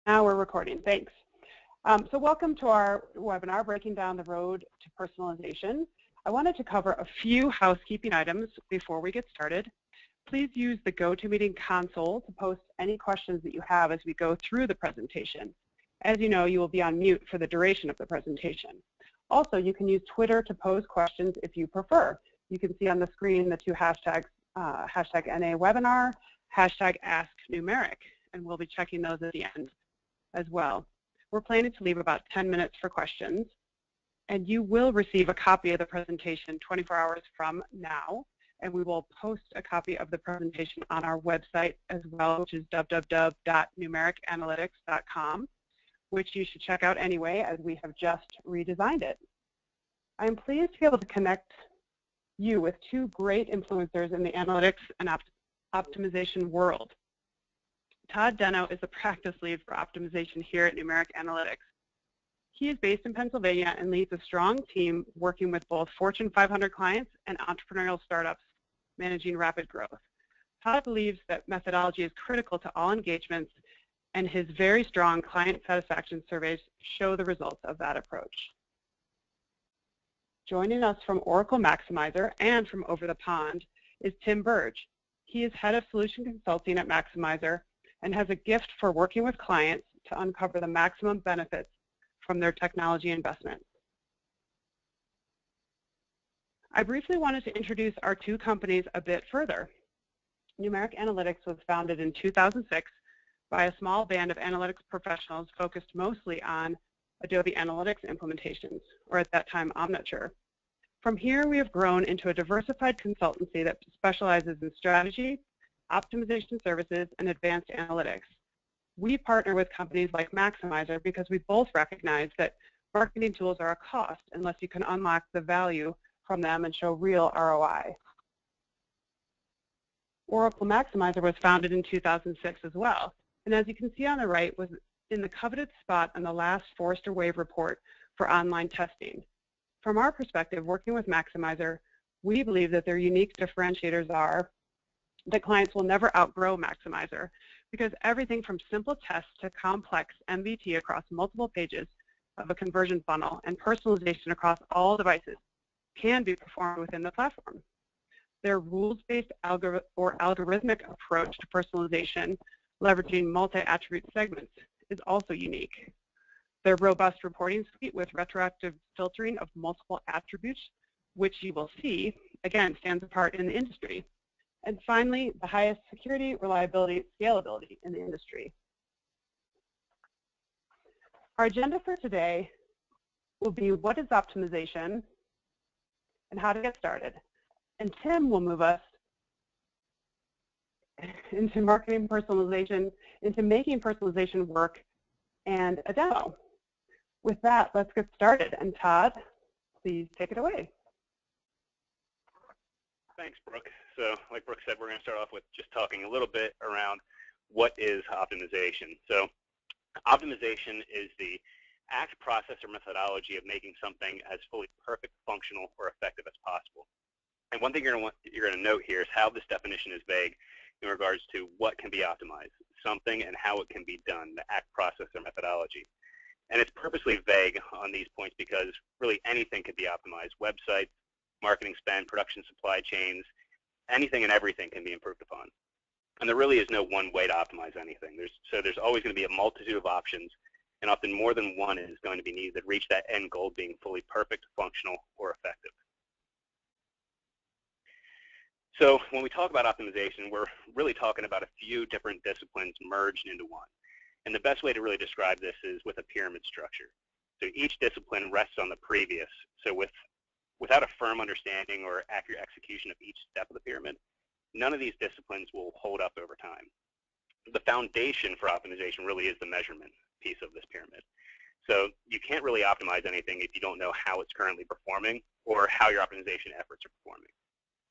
Now we're recording. Thanks. So welcome to our webinar, Breaking Down the Road to Personalization. I wanted to cover a few housekeeping items before we get started. Please use the GoToMeeting console to post any questions that you have as we go through the presentation. As you know, you will be on mute for the duration of the presentation. Also, you can use Twitter to pose questions if you prefer. You can see on the screen the two hashtags, hashtag NAWebinar, hashtag AskNumeric, and we'll be checking those at the end as well. We're planning to leave about 10 minutes for questions, and you will receive a copy of the presentation 24 hours from now, and we will post a copy of the presentation on our website as well, which is www.numericanalytics.com, which you should check out anyway, as we have just redesigned it. I'm pleased to be able to connect you with two great influencers in the analytics and optimization world. Todd Deno is the practice lead for optimization here at Numeric Analytics. He is based in Pennsylvania and leads a strong team working with both Fortune 500 clients and entrepreneurial startups managing rapid growth. Todd believes that methodology is critical to all engagements, and his very strong client satisfaction surveys show the results of that approach. Joining us from Oracle Maxymiser and from over the pond is Tim Burge. He is head of solution consulting at Maxymiser and has a gift for working with clients to uncover the maximum benefits from their technology investments. I briefly wanted to introduce our two companies a bit further. Numeric Analytics was founded in 2006 by a small band of analytics professionals focused mostly on Adobe Analytics implementations, or at that time, Omniture. From here, we have grown into a diversified consultancy that specializes in strategy, optimization services, and advanced analytics. We partner with companies like Maxymiser because we both recognize that marketing tools are a cost unless you can unlock the value from them and show real ROI. Oracle Maxymiser was founded in 2006 as well, and as you can see on the right, was in the coveted spot on the last Forrester Wave report for online testing. From our perspective, working with Maxymiser, we believe that their unique differentiators are that clients will never outgrow Maxymiser because everything from simple tests to complex MVT across multiple pages of a conversion funnel and personalization across all devices can be performed within the platform. Their rules-based algorithmic approach to personalization, leveraging multi-attribute segments, is also unique. Their robust reporting suite with retroactive filtering of multiple attributes, which you will see, again, stands apart in the industry. And finally, the highest security, reliability, scalability in the industry. Our agenda for today will be what is optimization and how to get started. And Tim will move us into marketing personalization, into making personalization work, and a demo. With that, let's get started. And Todd, please take it away. Thanks, Brooke. So like Brooke said, we're going to start off with just talking a little bit around what is optimization. So optimization is the act, process, or methodology of making something as fully perfect, functional, or effective as possible. And one thing you're going to note here is how this definition is vague in regards to what can be optimized, something, and how it can be done, the act, process, or methodology. And it's purposely vague on these points because really anything can be optimized. Websites, marketing spend, production supply chains, anything and everything can be improved upon. And there really is no one way to optimize anything. There's always going to be a multitude of options, and often more than one is going to be needed to reach that end goal being fully perfect, functional, or effective. So when we talk about optimization, we're really talking about a few different disciplines merged into one. And the best way to really describe this is with a pyramid structure. So each discipline rests on the previous. So without a firm understanding or accurate execution of each step of the pyramid, none of these disciplines will hold up over time. The foundation for optimization really is the measurement piece of this pyramid. So you can't really optimize anything if you don't know how it's currently performing or how your optimization efforts are performing.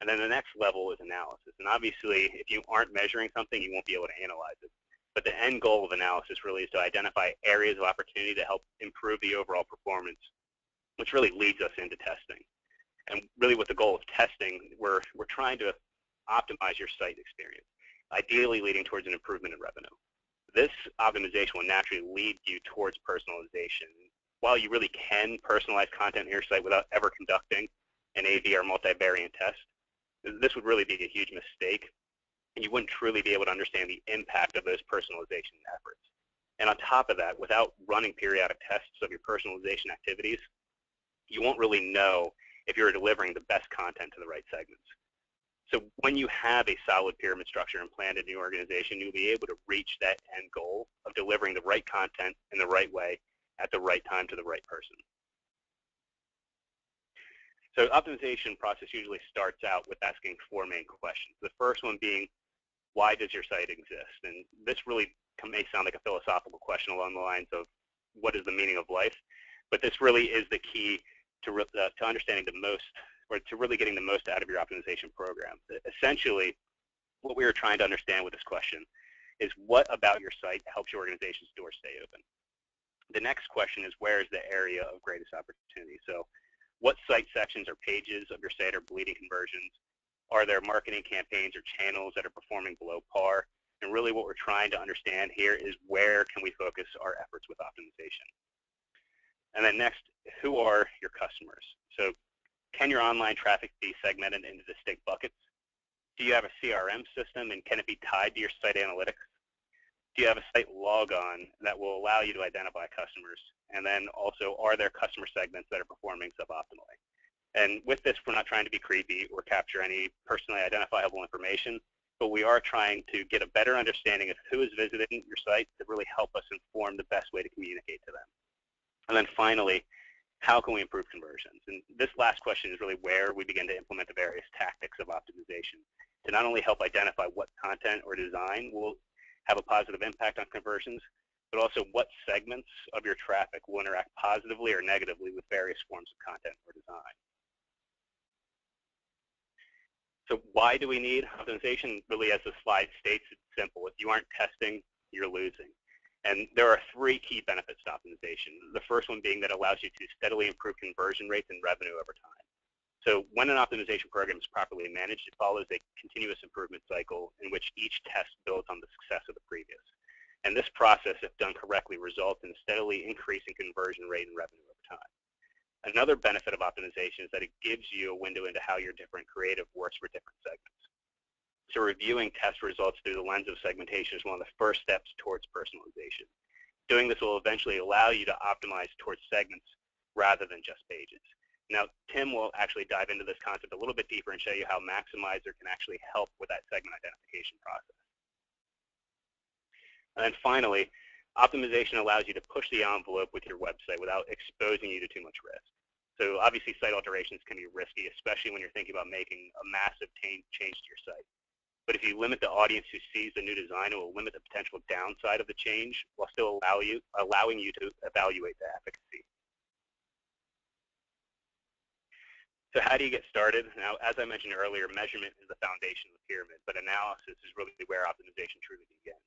And then the next level is analysis. And obviously, if you aren't measuring something, you won't be able to analyze it. But the end goal of analysis really is to identify areas of opportunity to help improve the overall performance, which really leads us into testing. And really with the goal of testing, we're trying to optimize your site experience, ideally leading towards an improvement in revenue. this optimization will naturally lead you towards personalization. While you really can personalize content in your site without ever conducting an A/B or multivariate test, this would really be a huge mistake, and you wouldn't truly be able to understand the impact of those personalization efforts. And on top of that, without running periodic tests of your personalization activities, you won't really know if you're delivering the best content to the right segments. So when you have a solid pyramid structure and plan in your organization, you'll be able to reach that end goal of delivering the right content in the right way at the right time to the right person. So optimization process usually starts out with asking 4 main questions. The first one being, why does your site exist? And this really may sound like a philosophical question along the lines of, what is the meaning of life? But this really is the key to understanding the most, or to really getting the most out of your optimization program. Essentially, what we are trying to understand with this question is, what about your site helps your organization's doors stay open? The next question is, where is the area of greatest opportunity? So what site sections or pages of your site are bleeding conversions? Are there marketing campaigns or channels that are performing below par? And really what we're trying to understand here is, where can we focus our efforts with optimization? And then next, who are your customers? So can your online traffic be segmented into distinct buckets? Do you have a CRM system, and can it be tied to your site analytics? Do you have a site logon that will allow you to identify customers? And then also, are there customer segments that are performing suboptimally? And with this, we're not trying to be creepy or capture any personally identifiable information, but we are trying to get a better understanding of who is visiting your site to really help us inform the best way to communicate to them. And then finally, how can we improve conversions? And this last question is really where we begin to implement the various tactics of optimization to not only help identify what content or design will have a positive impact on conversions, but also what segments of your traffic will interact positively or negatively with various forms of content or design. So why do we need optimization? Really, as the slide states, it's simple. If you aren't testing, you're losing. And there are 3 key benefits to optimization. The first one being that it allows you to steadily improve conversion rates and revenue over time. So when an optimization program is properly managed, it follows a continuous improvement cycle in which each test builds on the success of the previous. And this process, if done correctly, results in a steadily increasing conversion rate and revenue over time. Another benefit of optimization is that it gives you a window into how your different creative works for different segments. So reviewing test results through the lens of segmentation is one of the first steps towards personalization. Doing this will eventually allow you to optimize towards segments rather than just pages. Now, Tim will actually dive into this concept a little bit deeper and show you how Maxymiser can actually help with that segment identification process. And then finally, optimization allows you to push the envelope with your website without exposing you to too much risk. So obviously, site alterations can be risky, especially when you're thinking about making a massive change to your site. But if you limit the audience who sees the new design, it will limit the potential downside of the change while still allowing you to evaluate the efficacy. So how do you get started? Now, as I mentioned earlier, measurement is the foundation of the pyramid, but analysis is really where optimization truly begins.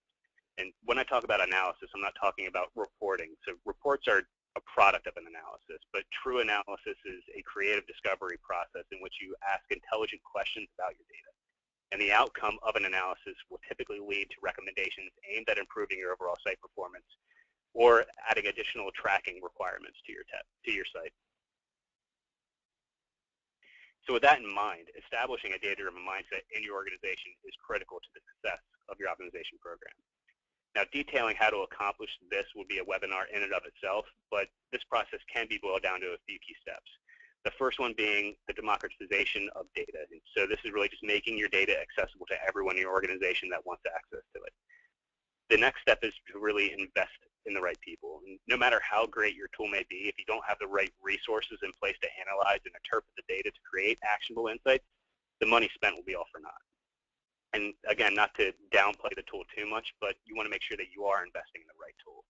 And when I talk about analysis, I'm not talking about reporting. So reports are a product of an analysis, but true analysis is a creative discovery process in which you ask intelligent questions about your data. And the outcome of an analysis will typically lead to recommendations aimed at improving your overall site performance or adding additional tracking requirements to your site. So with that in mind, establishing a data-driven mindset in your organization is critical to the success of your optimization program. Now, detailing how to accomplish this would be a webinar in and of itself, but this process can be boiled down to a few key steps. The first one being the democratization of data. And so this is really just making your data accessible to everyone in your organization that wants access to it. The next step is to really invest in the right people. And no matter how great your tool may be, if you don't have the right resources in place to analyze and interpret the data to create actionable insights, the money spent will be all for naught. And again, not to downplay the tool too much, but you want to make sure that you are investing in the right tool.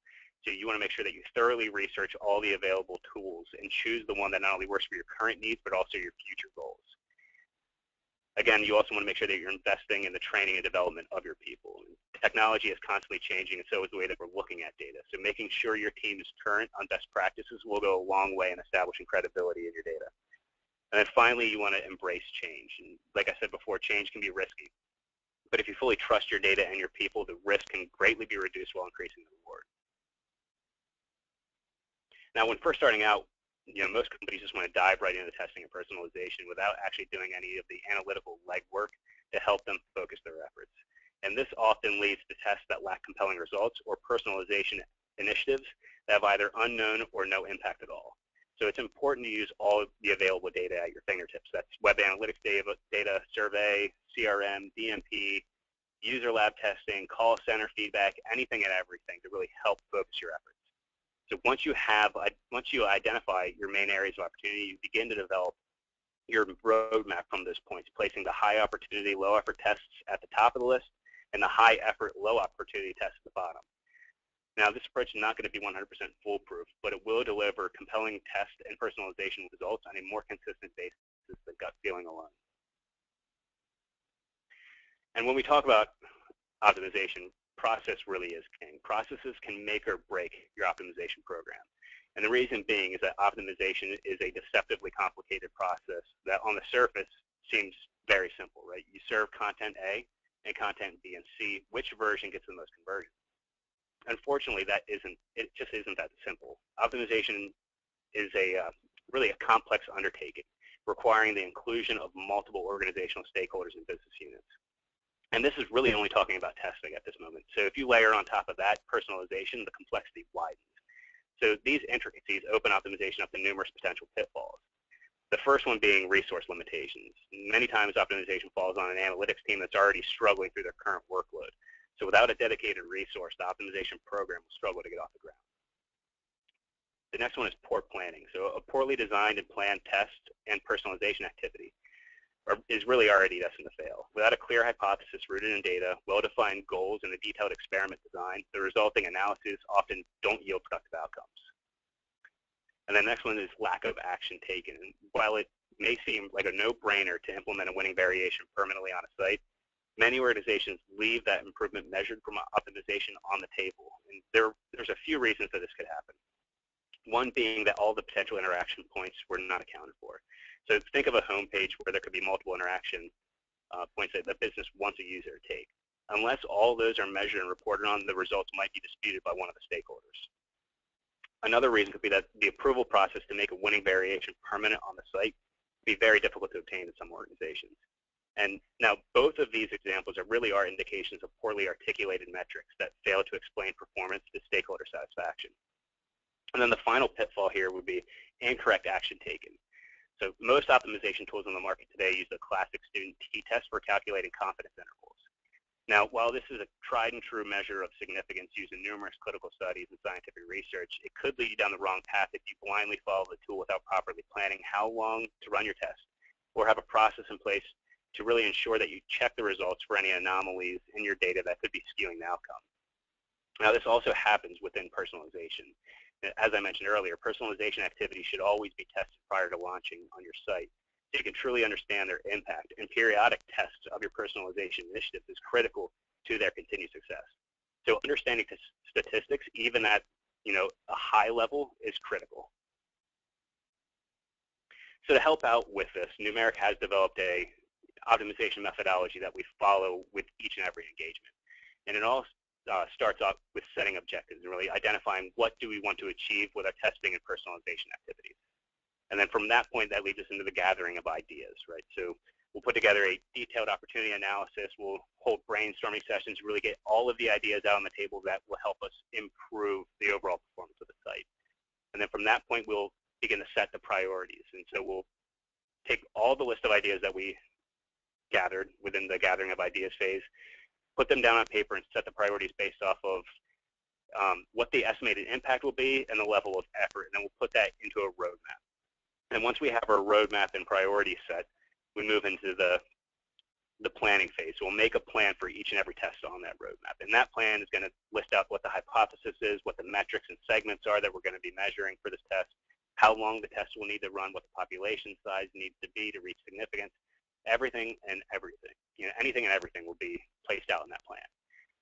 So you want to make sure that you thoroughly research all the available tools and choose the one that not only works for your current needs, but also your future goals. Again, you also want to make sure that you're investing in the training and development of your people. Technology is constantly changing, and so is the way that we're looking at data. So making sure your team is current on best practices will go a long way in establishing credibility in your data. And then finally, you want to embrace change. And like I said before, change can be risky. But if you fully trust your data and your people, the risk can greatly be reduced while increasing the reward. Now, when first starting out, most companies just want to dive right into testing and personalization without actually doing any of the analytical legwork to help them focus their efforts. And this often leads to tests that lack compelling results or personalization initiatives that have either unknown or no impact at all. So it's important to use all of the available data at your fingertips. That's web analytics data, survey, CRM, DMP, user lab testing, call center feedback, anything and everything to really help focus your efforts. So once you identify your main areas of opportunity, you begin to develop your roadmap from those points, placing the high opportunity, low effort tests at the top of the list and the high effort, low opportunity tests at the bottom. Now, this approach is not going to be 100% foolproof, but it will deliver compelling test and personalization results on a more consistent basis than gut feeling alone. And when we talk about optimization, process really is king. Processes can make or break your optimization program. And the reason being is that optimization is a deceptively complicated process that on the surface seems very simple, right? You serve content A and content B and C. Which version gets the most conversion? Unfortunately, it just isn't that simple. Optimization is really a complex undertaking requiring the inclusion of multiple organizational stakeholders and business units. And this is really only talking about testing at this moment. So if you layer on top of that personalization, the complexity widens. So these intricacies open optimization up to numerous potential pitfalls. The first one being resource limitations. Many times optimization falls on an analytics team that's already struggling through their current workload. So without a dedicated resource, the optimization program will struggle to get off the ground. The next one is poor planning. So a poorly designed and planned test and personalization activity is really already destined to fail. Without a clear hypothesis rooted in data, well-defined goals, and a detailed experiment design, the resulting analyses often don't yield productive outcomes. And the next one is lack of action taken. And while it may seem like a no-brainer to implement a winning variation permanently on a site, many organizations leave that improvement measured from optimization on the table. And there's a few reasons that this could happen. One being that all the potential interaction points were not accounted for. So think of a home page where there could be multiple interaction points that the business wants a user to take. Unless all those are measured and reported on, the results might be disputed by one of the stakeholders. Another reason could be that the approval process to make a winning variation permanent on the site would be very difficult to obtain in some organizations. And now both of these examples really are indications of poorly articulated metrics that fail to explain performance to stakeholder satisfaction. And then the final pitfall here would be incorrect action taken. So most optimization tools on the market today use the classic student t-test for calculating confidence intervals. Now, while this is a tried and true measure of significance used in numerous clinical studies and scientific research, it could lead you down the wrong path if you blindly follow the tool without properly planning how long to run your test, or have a process in place to really ensure that you check the results for any anomalies in your data that could be skewing the outcome. Now, this also happens within personalization. As I mentioned earlier, personalization activities should always be tested prior to launching on your site so you can truly understand their impact. And periodic tests of your personalization initiatives is critical to their continued success. So understanding statistics, even at a high level, is critical. So to help out with this, Numeric has developed a optimization methodology that we follow with each and every engagement. And it all starts off with setting objectives and really identifying what do we want to achieve with our testing and personalization activities. And then from that point, that leads us into the gathering of ideas, right? So we'll put together a detailed opportunity analysis. We'll hold brainstorming sessions, really get all of the ideas out on the table that will help us improve the overall performance of the site. And then from that point, we'll begin to set the priorities. And so we'll take all the list of ideas that we gathered within the gathering of ideas phase, put them down on paper and set the priorities based off of what the estimated impact will be and the level of effort, and then we'll put that into a roadmap. And once we have our roadmap and priorities set, we move into the planning phase. So we'll make a plan for each and every test on that roadmap, and that plan is going to list out what the hypothesis is, what the metrics and segments are that we're going to be measuring for this test, how long the test will need to run, what the population size needs to be to reach significance. Everything and everything, anything and everything will be placed out in that plan,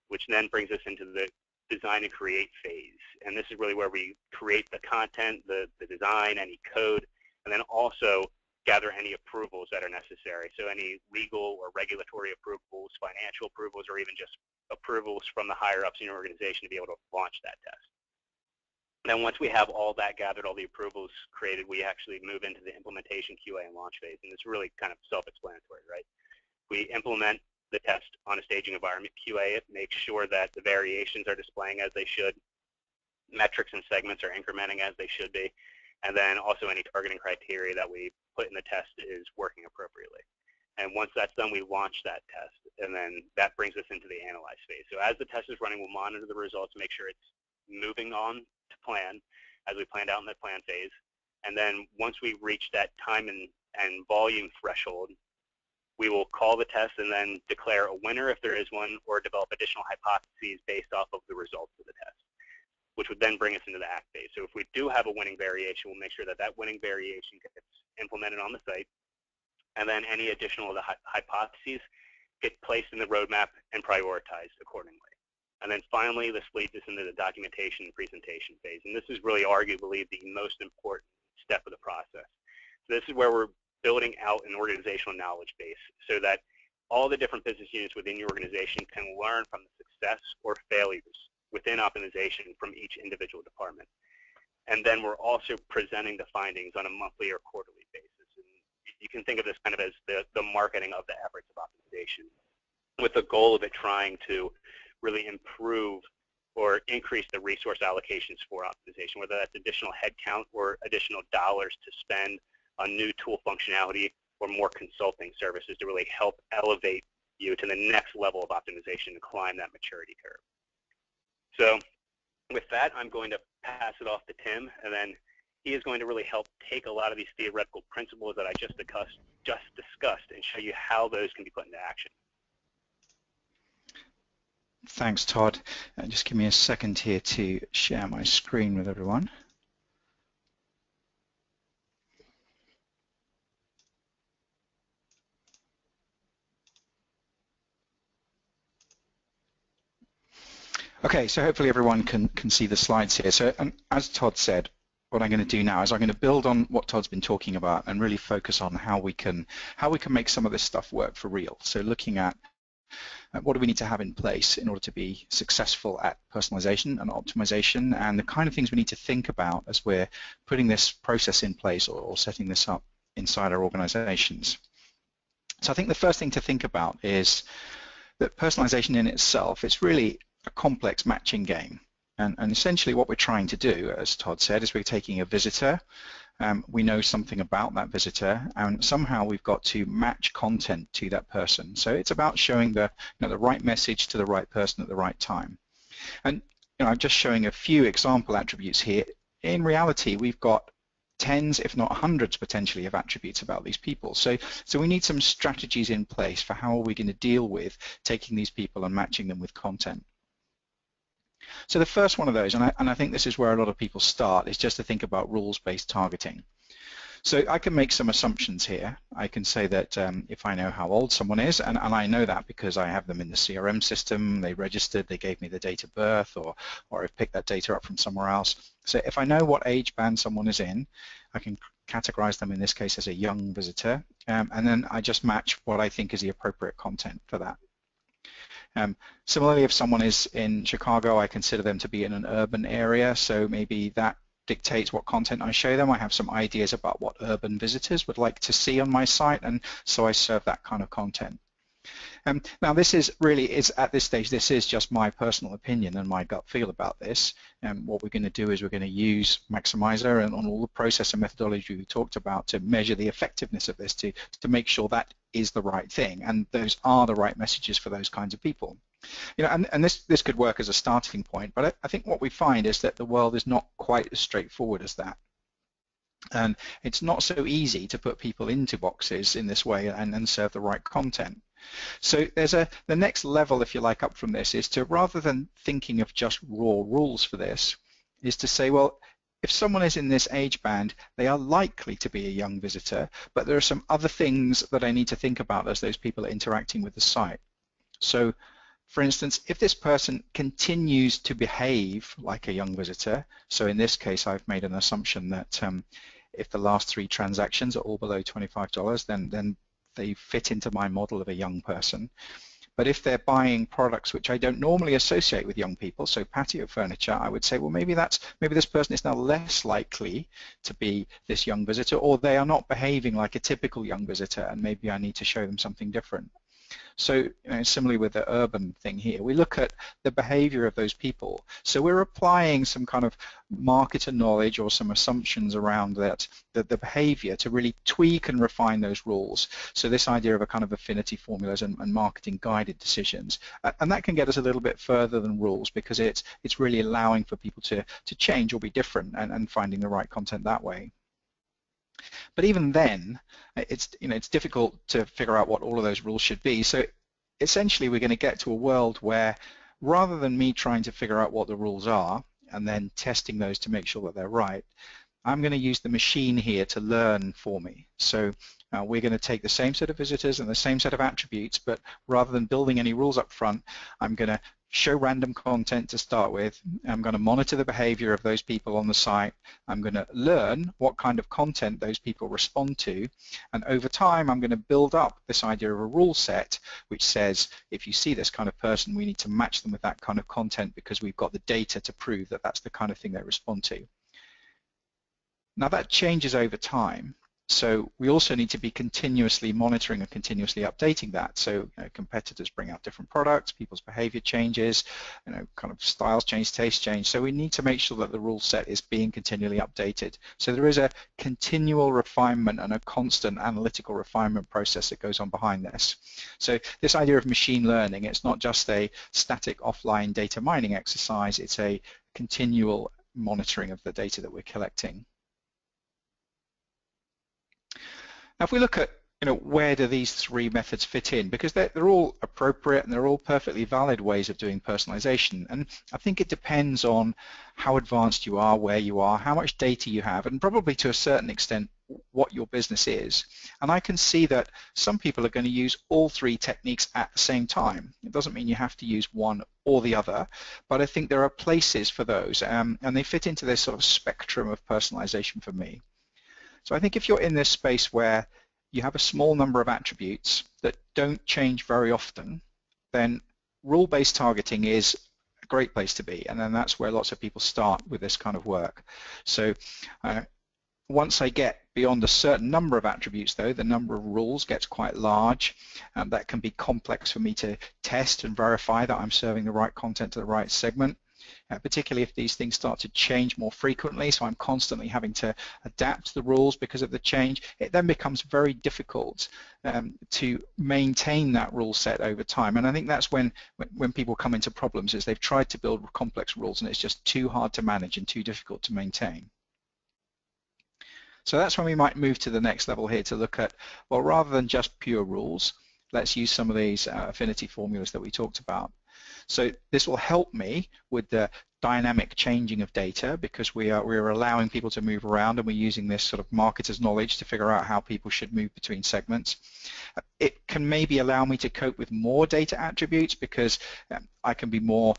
which then brings us into the design and create phase. And this is really where we create the content, the design, any code, and then also gather any approvals that are necessary. So any legal or regulatory approvals financial approvals, or even just approvals from the higher-ups in your organization to be able to launch that test. Then once we have all that gathered, all the approvals created, we actually move into the implementation, QA, and launch phase. And it's really kind of self-explanatory, right? We implement the test on a staging environment, QA it, make sure that the variations are displaying as they should, metrics and segments are incrementing as they should be, and then also any targeting criteria that we put in the test is working appropriately. And once that's done, we launch that test, and then that brings us into the analyze phase. So as the test is running, we'll monitor the results, make sure it's moving on to plan as we planned out in the plan phase. And then once we reach that time and volume threshold, we will call the test and then declare a winner if there is one, or develop additional hypotheses based off of the results of the test, which would then bring us into the act phase. So if we do have a winning variation, we'll make sure that that winning variation gets implemented on the site, and then any additional of the hypotheses get placed in the roadmap and prioritized accordingly. And then finally, this leads us into the documentation and presentation phase. And this is really arguably the most important step of the process. So this is where we're building out an organizational knowledge base so that all the different business units within your organization can learn from the success or failures within optimization from each individual department. And then we're also presenting the findings on a monthly or quarterly basis. And you can think of this kind of as the marketing of the efforts of optimization, with the goal of it trying to really improve or increase the resource allocations for optimization, whether that's additional headcount or additional dollars to spend on new tool functionality or more consulting services to really help elevate you to the next level of optimization and climb that maturity curve. So with that, I'm going to pass it off to Tim, and then he is going to really help take a lot of these theoretical principles that I just discussed and show you how those can be put into action. Thanks, Todd. Just give me a second here to share my screen with everyone. Okay, so hopefully everyone can see the slides here. So as Todd said, what I'm going to do now is I'm going to build on what Todd's been talking about and really focus on how we can make some of this stuff work for real. So looking at what do we need to have in place in order to be successful at personalization and optimization, and the kind of things we need to think about as we're putting this process in place or setting this up inside our organizations. So I think the first thing to think about is that personalization in itself is really a complex matching game. And essentially what we're trying to do, as Todd said, is we're taking a visitor, we know something about that visitor, and somehow we've got to match content to that person. So it's about showing the right message to the right person at the right time. And I'm just showing a few example attributes here. In reality, we've got tens, if not hundreds, potentially, of attributes about these people. So we need some strategies in place for how are we going to deal with taking these people and matching them with content. So the first one of those, and I think this is where a lot of people start, is just to think about rules-based targeting. So I can make some assumptions here. I can say that if I know how old someone is, and I know that because I have them in the CRM system, they registered, they gave me the date of birth, or I've picked that data up from somewhere else. So if I know what age band someone is in, I can categorize them in this case as a young visitor, and then I just match what I think is the appropriate content for that. Similarly, if someone is in Chicago, I consider them to be in an urban area, so maybe that dictates what content I show them. I have some ideas about what urban visitors would like to see on my site, and so I serve that kind of content. Now this is at this stage, this is just my personal opinion and my gut feel about this. What we're going to do is we're going to use Maxymiser and on all the process and methodology we talked about to measure the effectiveness of this to make sure that is the right thing and those are the right messages for those kinds of people. And this could work as a starting point, but I think what we find is that the world is not quite as straightforward as that. And it's not so easy to put people into boxes in this way and serve the right content. So there's the next level, if you like, up from this is to, rather than thinking of just raw rules for this, is to say, well, if someone is in this age band, they are likely to be a young visitor, but there are some other things that I need to think about as those people are interacting with the site. So, for instance, if this person continues to behave like a young visitor, so in this case I've made an assumption that if the last 3 transactions are all below $25, then they fit into my model of a young person. But if they're buying products which I don't normally associate with young people, so patio furniture, I would say, well, maybe this person is now less likely to be this young visitor, or they are not behaving like a typical young visitor, and maybe I need to show them something different. So similarly with the urban thing here, we look at the behavior of those people. So we're applying some kind of marketer knowledge or some assumptions around the behavior to really tweak and refine those rules. So this idea of a kind of affinity formulas and marketing guided decisions. And that can get us a little bit further than rules, because it's really allowing for people to change or be different and finding the right content that way. But even then, it's difficult to figure out what all of those rules should be. So essentially, we're going to get to a world where, rather than me trying to figure out what the rules are and then testing those to make sure that they're right, I'm going to use the machine here to learn for me. So we're going to take the same set of visitors and the same set of attributes, but rather than building any rules up front, I'm going to show random content to start with. I'm going to monitor the behavior of those people on the site. I'm going to learn what kind of content those people respond to, and over time I'm going to build up this idea of a rule set which says, if you see this kind of person, we need to match them with that kind of content because we've got the data to prove that that's the kind of thing they respond to. Now that changes over time. So we also need to be continuously monitoring and continuously updating that. So competitors bring out different products, people's behavior changes, kind of styles change, taste change. So we need to make sure that the rule set is being continually updated. So there is a continual refinement and a constant analytical refinement process that goes on behind this. So this idea of machine learning, it's not just a static offline data mining exercise, it's a continual monitoring of the data that we're collecting. Now, if we look at where do these three methods fit in, because they're all appropriate and they're all perfectly valid ways of doing personalization, and I think it depends on how advanced you are, where you are, how much data you have, and probably to a certain extent what your business is. And I can see that some people are going to use all three techniques at the same time. It doesn't mean you have to use one or the other, but I think there are places for those, and they fit into this sort of spectrum of personalization for me. So I think if you're in this space where you have a small number of attributes that don't change very often, then rule-based targeting is a great place to be, and then that's where lots of people start with this kind of work. So once I get beyond a certain number of attributes, though, the number of rules gets quite large, and that can be complex for me to test and verify that I'm serving the right content to the right segment. Particularly if these things start to change more frequently, so I'm constantly having to adapt the rules because of the change, it then becomes very difficult to maintain that rule set over time. And I think that's when people come into problems, is they've tried to build complex rules and it's just too hard to manage and too difficult to maintain. So that's when we might move to the next level here to look at, well, rather than just pure rules, let's use some of these affinity formulas that we talked about. So this will help me with the dynamic changing of data, because we're allowing people to move around, and we're using this sort of marketer's knowledge to figure out how people should move between segments. It can maybe allow me to cope with more data attributes, because I can be more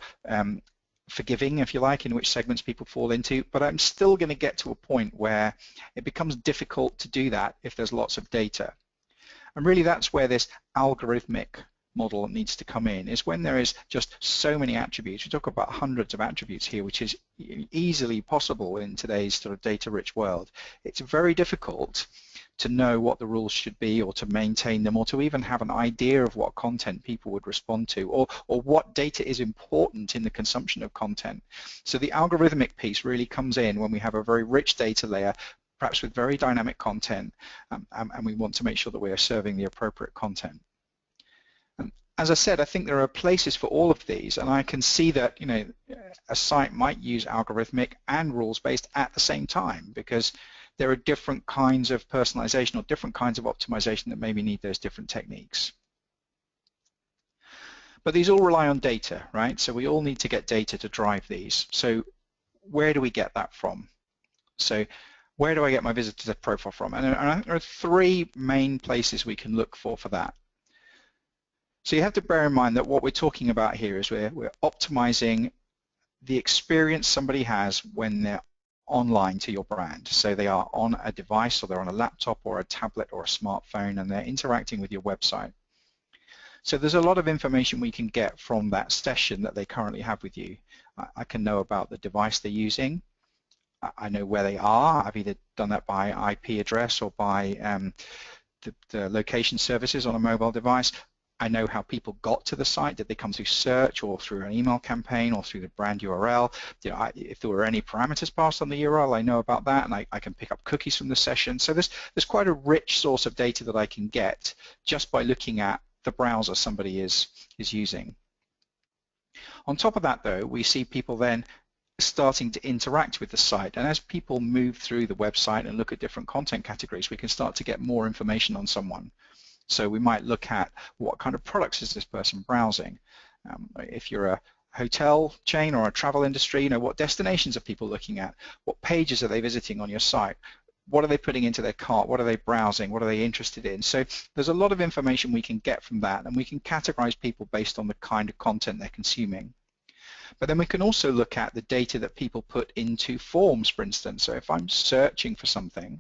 forgiving, if you like, in which segments people fall into, but I'm still going to get to a point where it becomes difficult to do that if there's lots of data. And really that's where this algorithmic model needs to come in, is when there is just so many attributes. We talk about hundreds of attributes here, which is easily possible in today's sort of data-rich world. It's very difficult to know what the rules should be, or to maintain them, or to even have an idea of what content people would respond to, or what data is important in the consumption of content. So the algorithmic piece really comes in when we have a very rich data layer, perhaps with very dynamic content, and we want to make sure that we are serving the appropriate content. As I said, I think there are places for all of these, and I can see that a site might use algorithmic and rules-based at the same time, because there are different kinds of personalization or different kinds of optimization that maybe need those different techniques. But these all rely on data, right? So we all need to get data to drive these. So where do we get that from? So where do I get my visitor profile from? And I think there are three main places we can look for that. So you have to bear in mind that what we're talking about here is we're optimizing the experience somebody has when they're online to your brand. So they are on a device, or they're on a laptop or a tablet or a smartphone, and they're interacting with your website. So there's a lot of information we can get from that session that they currently have with you. I can know about the device they're using. I know where they are. I've either done that by IP address or by the location services on a mobile device. I know how people got to the site. Did they come through search or through an email campaign or through the brand URL? If there were any parameters passed on the URL, I know about that, and I can pick up cookies from the session. So there's quite a rich source of data that I can get just by looking at the browser somebody is using. On top of that, though, we see people then starting to interact with the site, and as people move through the website and look at different content categories, we can start to get more information on someone. So we might look at what kind of products is this person browsing. If you're a hotel chain or a travel industry, what destinations are people looking at? What pages are they visiting on your site? What are they putting into their cart? What are they browsing? What are they interested in? So there's a lot of information we can get from that, and we can categorize people based on the kind of content they're consuming. But then we can also look at the data that people put into forms, for instance. So if I'm searching for something,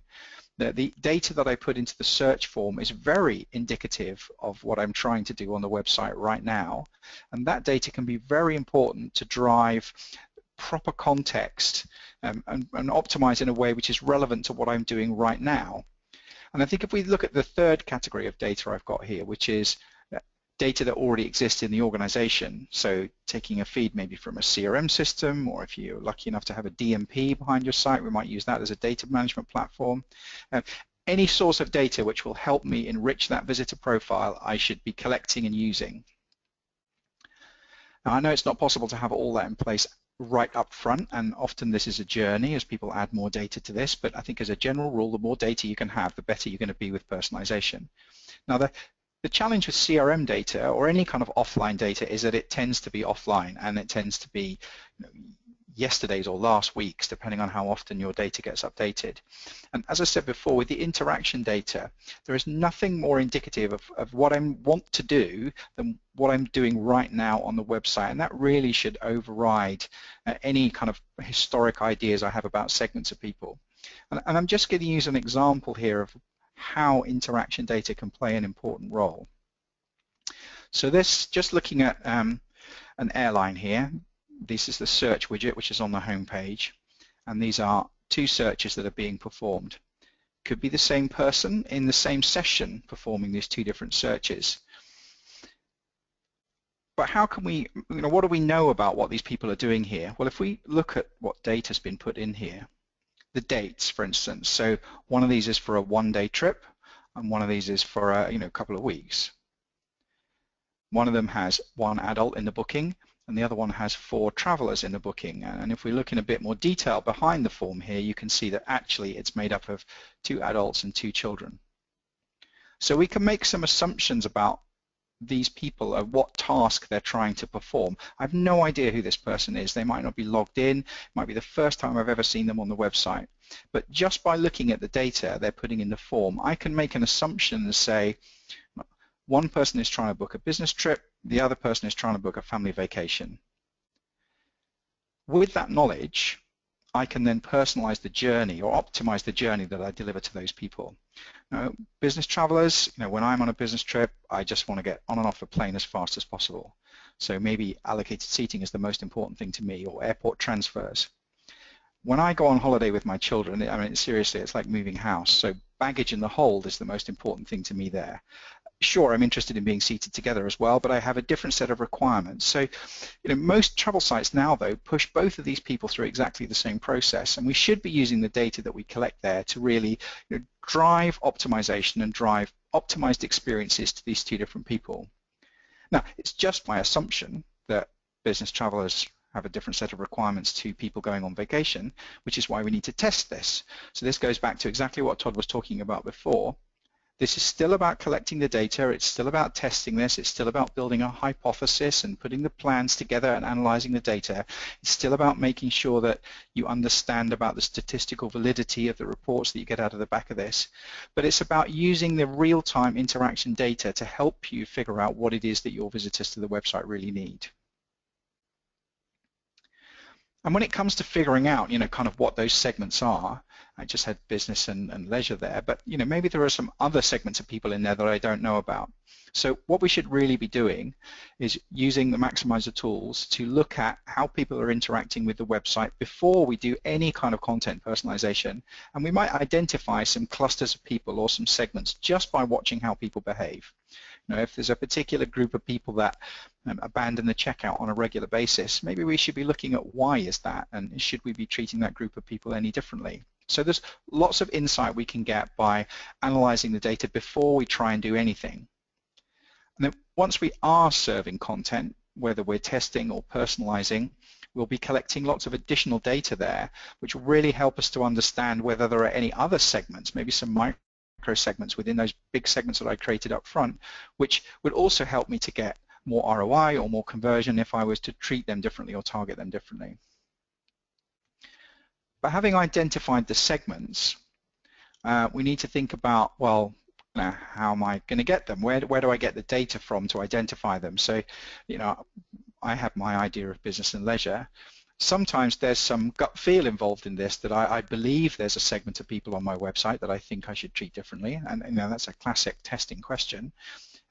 the data that I put into the search form is very indicative of what I'm trying to do on the website right now. And that data can be very important to drive proper context and optimize in a way which is relevant to what I'm doing right now. And I think if we look at the third category of data I've got here, which is data that already exists in the organization, so taking a feed maybe from a CRM system, or if you're lucky enough to have a DMP behind your site, we might use that as a data management platform. Any source of data which will help me enrich that visitor profile, I should be collecting and using. Now, I know it's not possible to have all that in place right up front, and often this is a journey as people add more data to this, but I think as a general rule, the more data you can have, the better you're going to be with personalization. Now, the challenge with CRM data or any kind of offline data is that it tends to be offline, and it tends to be yesterday's or last week's, depending on how often your data gets updated. And as I said before, with the interaction data, there is nothing more indicative of what I want to do than what I'm doing right now on the website, and that really should override any kind of historic ideas I have about segments of people. And I'm just going to use an example here of how interaction data can play an important role. So this, just looking at an airline here, this is the search widget which is on the home page, and these are two searches that are being performed. Could be the same person in the same session performing these two different searches. But how can we, what do we know about what these people are doing here? Well, if we look at what data has been put in here, the dates, for instance. So one of these is for a one-day trip, and one of these is for a couple of weeks. One of them has one adult in the booking, and the other one has 4 travelers in the booking. And if we look in a bit more detail behind the form here, you can see that actually it's made up of 2 adults and 2 children. So we can make some assumptions about these people or what task they're trying to perform. I have no idea who this person is. They might not be logged in. It might be the first time I've ever seen them on the website. But just by looking at the data they're putting in the form, I can make an assumption and say, one person is trying to book a business trip, the other person is trying to book a family vacation. With that knowledge, I can then personalize the journey or optimize the journey that I deliver to those people. Now, business travelers, when I'm on a business trip, I just want to get on and off a plane as fast as possible. So maybe allocated seating is the most important thing to me, or airport transfers. When I go on holiday with my children, seriously, it's like moving house. So baggage in the hold is the most important thing to me there. Sure, I'm interested in being seated together as well, but I have a different set of requirements. So, most travel sites now, though, push both of these people through exactly the same process, and we should be using the data that we collect there to really drive optimization and drive optimized experiences to these 2 different people. Now, it's just my assumption that business travelers have a different set of requirements to people going on vacation, which is why we need to test this. So this goes back to exactly what Todd was talking about before. This is still about collecting the data, it's still about testing this, it's still about building a hypothesis and putting the plans together and analyzing the data. It's still about making sure that you understand about the statistical validity of the reports that you get out of the back of this. But it's about using the real-time interaction data to help you figure out what it is that your visitors to the website really need. And when it comes to figuring out, kind of what those segments are, I just had business and leisure there, but maybe there are some other segments of people in there that I don't know about. So what we should really be doing is using the Maxymiser tools to look at how people are interacting with the website before we do any kind of content personalization, and we might identify some clusters of people or some segments just by watching how people behave. If there's a particular group of people that abandon the checkout on a regular basis, maybe we should be looking at why is that, and should we be treating that group of people any differently? So there's lots of insight we can get by analyzing the data before we try and do anything. And then once we are serving content, whether we're testing or personalizing, we'll be collecting lots of additional data there, which will really help us to understand whether there are any other segments, maybe some micro segments within those big segments that I created up front, which would also help me to get more ROI or more conversion if I was to treat them differently or target them differently. But having identified the segments, we need to think about, well, how am I going to get them? Where do I get the data from to identify them? So, I have my idea of business and leisure. Sometimes there's some gut feel involved in this that I believe there's a segment of people on my website that I think I should treat differently, and that's a classic testing question.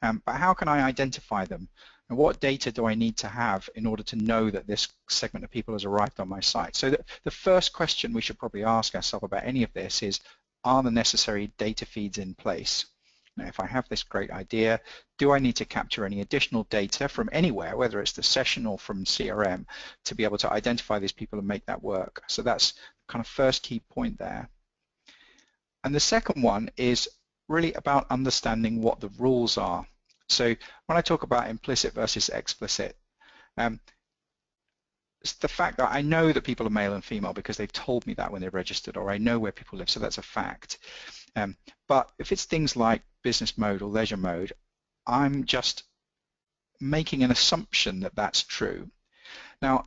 But how can I identify them? And what data do I need to have in order to know that this segment of people has arrived on my site? So the first question we should probably ask ourselves about any of this is, are the necessary data feeds in place? Now, if I have this great idea, do I need to capture any additional data from anywhere, whether it's the session or from CRM, to be able to identify these people and make that work? So that's kind of first key point there. And the second one is really about understanding what the rules are. So when I talk about implicit versus explicit, it's the fact that I know that people are male and female because they've told me that when they're registered, or I know where people live, so that's a fact. But if it's things like business mode or leisure mode, I'm just making an assumption that that's true. Now,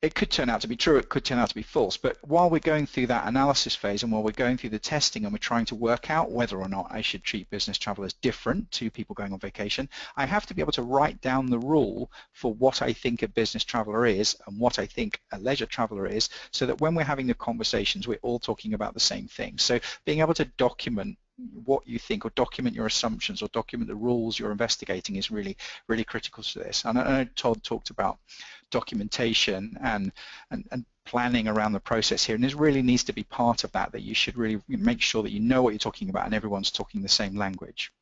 it could turn out to be true, it could turn out to be false, but while we're going through that analysis phase and while we're going through the testing and we're trying to work out whether or not I should treat business travelers different to people going on vacation, I have to be able to write down the rule for what I think a business traveler is and what I think a leisure traveler is, so that when we're having the conversations, we're all talking about the same thing. So being able to document what you think, or document your assumptions, or document the rules you're investigating is really, really critical to this. And I know Todd talked about documentation and planning around the process here, and this really needs to be part of that you should really make sure that you know what you're talking about and everyone's talking the same language.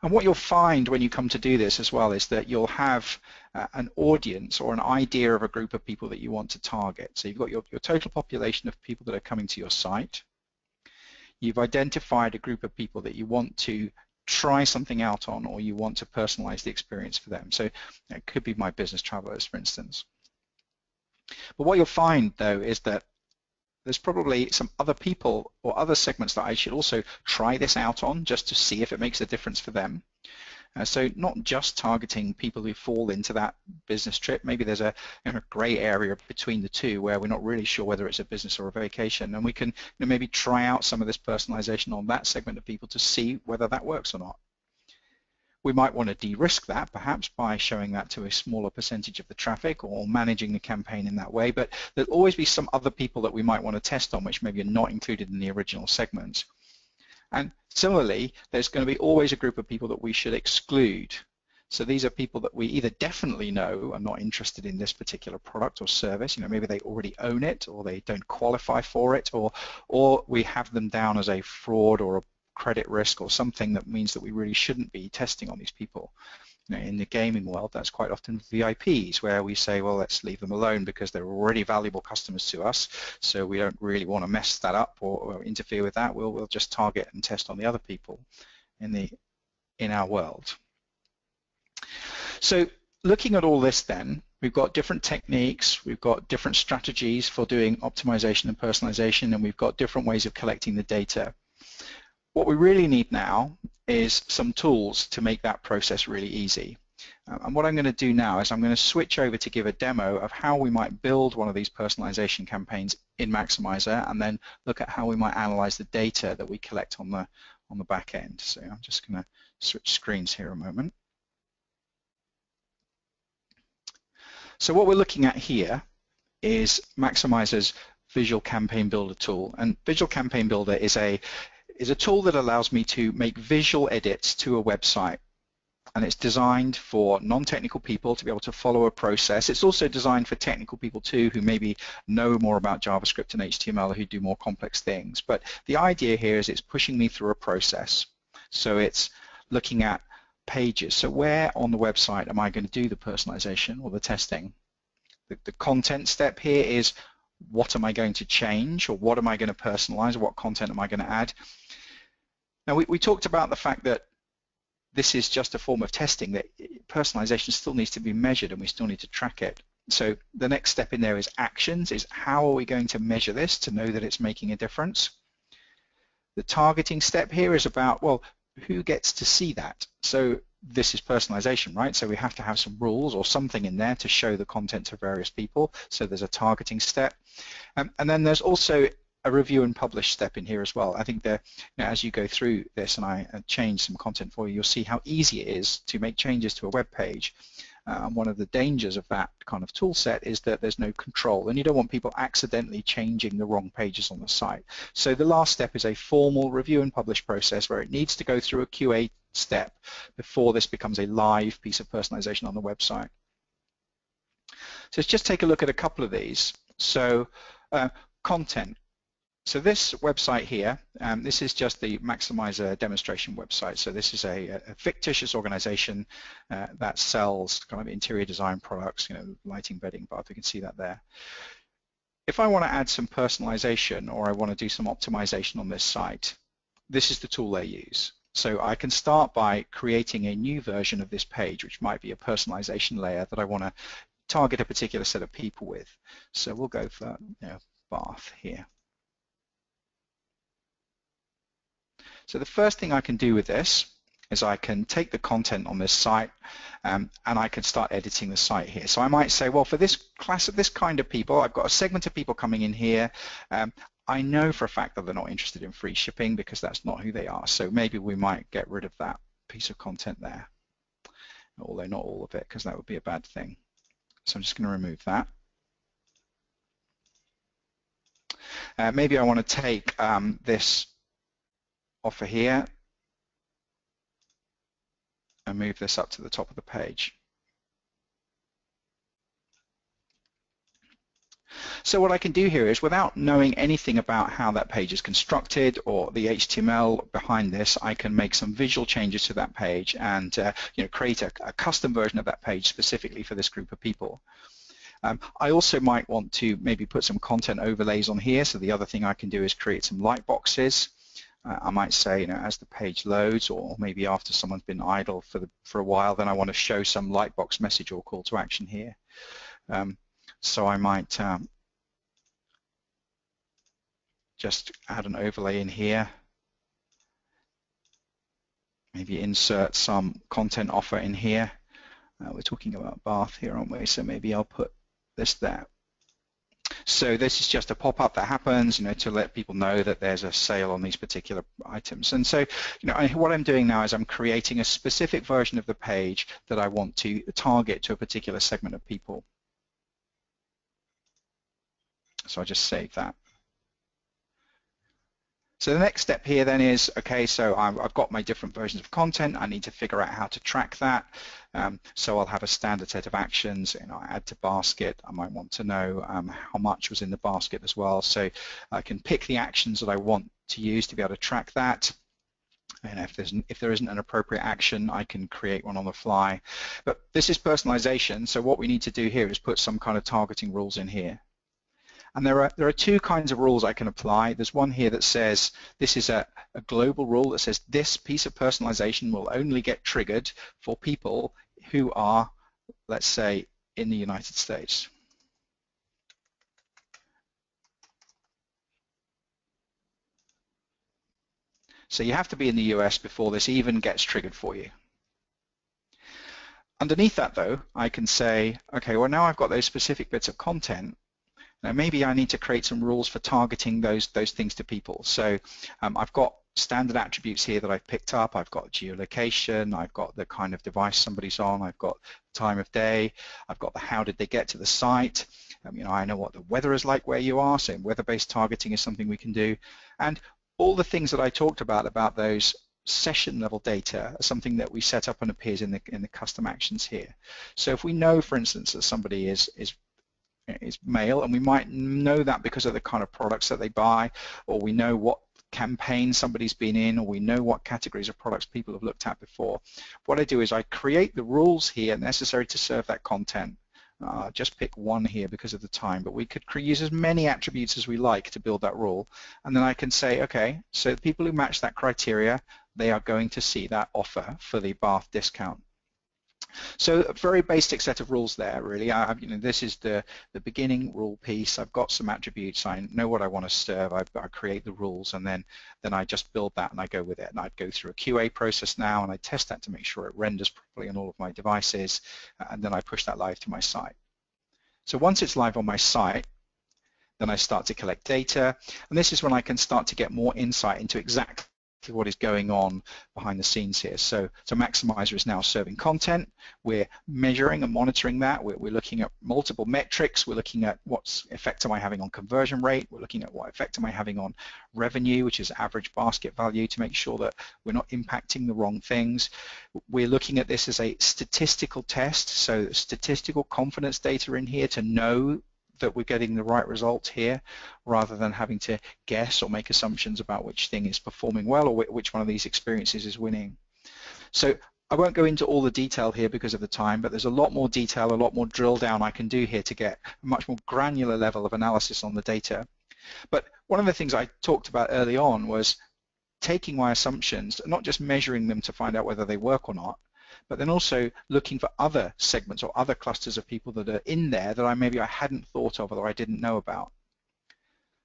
And what you'll find when you come to do this as well is that you'll have an audience or an idea of a group of people that you want to target. So you've got your total population of people that are coming to your site. You've identified a group of people that you want to try something out on, or you want to personalize the experience for them. So it could be my business travelers, for instance. But what you'll find, though, is that there's probably some other people or other segments that I should also try this out on just to see if it makes a difference for them. So not just targeting people who fall into that business trip. Maybe there's a gray area between the two where we're not really sure whether it's a business or a vacation, and we can maybe try out some of this personalization on that segment of people to see whether that works or not. We might want to de-risk that perhaps by showing that to a smaller percentage of the traffic or managing the campaign in that way, but there'll always be some other people that we might want to test on which maybe are not included in the original segment. And similarly, there's going to be always a group of people that we should exclude. So these are people that we either definitely know are not interested in this particular product or service, maybe they already own it, or they don't qualify for it, or we have them down as a fraud or a credit risk or something that means that we really shouldn't be testing on these people. In the gaming world, that's quite often VIPs, where we say, well, let's leave them alone because they're already valuable customers to us, so we don't really want to mess that up or interfere with that. We'll just target and test on the other people in our world. So looking at all this then, we've got different techniques, we've got different strategies for doing optimization and personalization, and we've got different ways of collecting the data. What we really need now is some tools to make that process really easy. And what I'm going to do now is I'm going to switch over to give a demo of how we might build one of these personalization campaigns in Maxymiser, and then look at how we might analyze the data that we collect on the back end. So I'm just going to switch screens here a moment. So what we're looking at here is Maxymiser's Visual Campaign Builder tool, and Visual Campaign Builder is a tool that allows me to make visual edits to a website, and it's designed for non-technical people to be able to follow a process. It's also designed for technical people too, who maybe know more about JavaScript and HTML, who do more complex things. But the idea here is it's pushing me through a process. So it's looking at pages. So where on the website am I going to do the personalization or the testing? The content step here is, what am I going to change, or what am I going to personalize, or what content am I going to add? Now we talked about the fact that this is just a form of testing, that personalization still needs to be measured and we still need to track it. So the next step in there is actions, is how are we going to measure this to know that it's making a difference? The targeting step here is about, well, who gets to see that? So this is personalization, right? So we have to have some rules or something in there to show the content to various people. So there's a targeting step. And then there's also a review and publish step in here as well. I think that, you know, as you go through this and I change some content for you, you'll see how easy it is to make changes to a web page. One of the dangers of that kind of tool set is that there's no control, and you don't want people accidentally changing the wrong pages on the site. So the last step is a formal review and publish process where it needs to go through a QA step before this becomes a live piece of personalization on the website. So let's just take a look at a couple of these. So content. So this website here, this is just the Maxymiser demonstration website. So this is a fictitious organization that sells kind of interior design products, you know, lighting, bedding, bath. You can see that there. If I want to add some personalization or I want to do some optimization on this site, this is the tool they use. So I can start by creating a new version of this page, which might be a personalization layer that I want to target a particular set of people with. So we'll go for, you know, bath here. So the first thing I can do with this is I can take the content on this site and I can start editing the site here. So I might say, well, for this class of this kind of people, I've got a segment of people coming in here. I know for a fact that they're not interested in free shipping because that's not who they are. So maybe we might get rid of that piece of content there, although not all of it, because that would be a bad thing. So I'm just going to remove that. Maybe I want to take this offer here and move this up to the top of the page. So what I can do here is, without knowing anything about how that page is constructed or the HTML behind this, I can make some visual changes to that page and you know, create a custom version of that page specifically for this group of people. I also might want to maybe put some content overlays on here. So the other thing I can do is create some light boxes. I might say, you know, as the page loads, or maybe after someone's been idle for a while, then I want to show some lightbox message or call to action here. So I might just add an overlay in here. Maybe insert some content offer in here. We're talking about bath here, aren't we? So maybe I'll put this there. So this is just a pop-up that happens, you know, to let people know that there's a sale on these particular items. And so, you know, what I'm doing now is I'm creating a specific version of the page that I want to target to a particular segment of people. So I just save that. So the next step here then is, okay, so I've got my different versions of content. I need to figure out how to track that. So I'll have a standard set of actions, you know, add to basket. I might want to know how much was in the basket as well. So I can pick the actions that I want to use to be able to track that. And if there isn't an appropriate action, I can create one on the fly. But this is personalization. So what we need to do here is put some kind of targeting rules in here. And there are two kinds of rules I can apply. There's one here that says, this is a global rule that says this piece of personalization will only get triggered for people who are, let's say, in the United States. So you have to be in the US before this even gets triggered for you. Underneath that, though, I can say, okay, well, now I've got those specific bits of content. Now maybe I need to create some rules for targeting those things to people. So I've got standard attributes here that I've picked up. I've got geolocation, I've got the kind of device somebody's on, I've got time of day, I've got the how did they get to the site. I know what the weather is like where you are, so weather-based targeting is something we can do. And all the things that I talked about those session level data are something that we set up and appears in the custom actions here. So if we know, for instance, that somebody is male, and we might know that because of the kind of products that they buy, or we know what campaign somebody's been in, or we know what categories of products people have looked at before. What I do is I create the rules here necessary to serve that content. Just pick one here because of the time, but we could use as many attributes as we like to build that rule, and then I can say, okay, so the people who match that criteria, they are going to see that offer for the bath discount. So a very basic set of rules there, really. This is the beginning rule piece. I've got some attributes. I know what I want to serve. I create the rules, and then I just build that and I go with it. And I'd go through a QA process now, and I test that to make sure it renders properly on all of my devices, and then I push that live to my site. So once it's live on my site, then I start to collect data, and this is when I can start to get more insight into exactly what is going on behind the scenes here. So Maxymiser is now serving content. We're measuring and monitoring that. We're looking at multiple metrics. We're looking at what effect am I having on conversion rate. We're looking at what effect am I having on revenue, which is average basket value, to make sure that we're not impacting the wrong things. We're looking at this as a statistical test, so statistical confidence data in here to know that we're getting the right result here, rather than having to guess or make assumptions about which thing is performing well or which one of these experiences is winning. So I won't go into all the detail here because of the time, but there's a lot more detail, a lot more drill down I can do here to get a much more granular level of analysis on the data. But one of the things I talked about early on was taking my assumptions, not just measuring them to find out whether they work or not, but then also looking for other segments or other clusters of people that are in there that maybe I hadn't thought of or I didn't know about.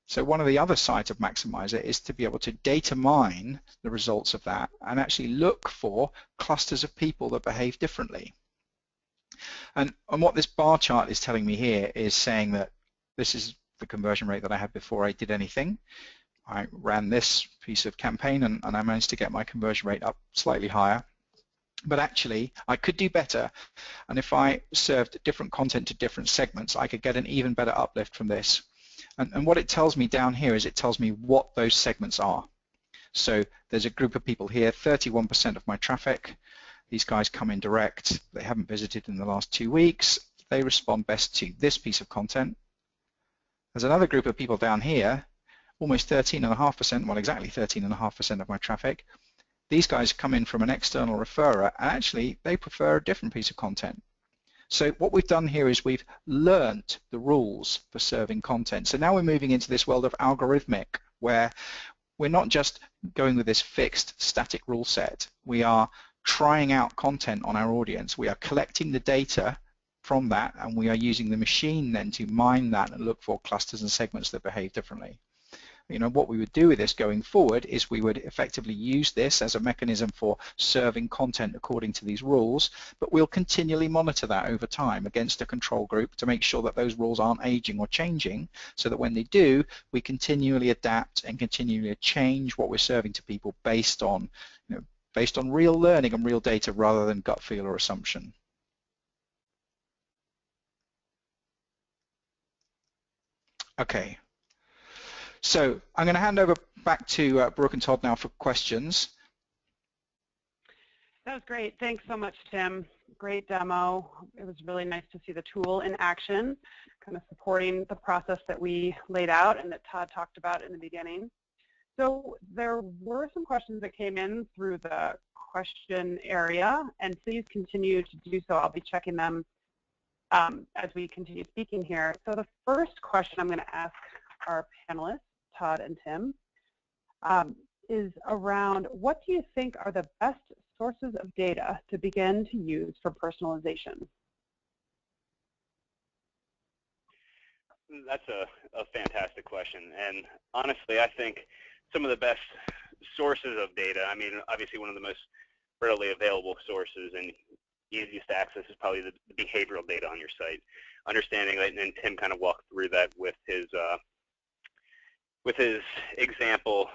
So one of the other sides of Maxymiser is to be able to data mine the results of that and actually look for clusters of people that behave differently. And what this bar chart is telling me here is saying that this is the conversion rate that I had before I did anything. I ran this piece of campaign and I managed to get my conversion rate up slightly higher. But actually, I could do better, and if I served different content to different segments, I could get an even better uplift from this. And what it tells me down here is it tells me what those segments are. So there's a group of people here, 31% of my traffic. These guys come in direct. They haven't visited in the last 2 weeks. They respond best to this piece of content. There's another group of people down here, almost 13.5%, well, exactly 13.5% of my traffic. These guys come in from an external referrer, and actually they prefer a different piece of content. So what we've done here is we've learnt the rules for serving content. So now we're moving into this world of algorithmic, where we're not just going with this fixed static rule set. We are trying out content on our audience. We are collecting the data from that, and we are using the machine then to mine that and look for clusters and segments that behave differently. What we would do with this going forward is we would effectively use this as a mechanism for serving content according to these rules, but we'll continually monitor that over time against a control group to make sure that those rules aren't aging or changing, so that when they do, we continually adapt and continually change what we're serving to people based on real learning and real data rather than gut feel or assumption. Okay. So I'm going to hand over back to Brooke and Todd now for questions. That was great. Thanks so much, Tim. Great demo. It was really nice to see the tool in action, kind of supporting the process that we laid out and that Todd talked about in the beginning. So there were some questions that came in through the question area, and please continue to do so. I'll be checking them as we continue speaking here. So the first question I'm going to ask our panelists, Todd and Tim, is around what do you think are the best sources of data to begin to use for personalization? That's a fantastic question. And honestly, I think some of the best sources of data, obviously one of the most readily available sources and easiest to access is probably the behavioral data on your site. Understanding that, and Tim kind of walked through that with his example,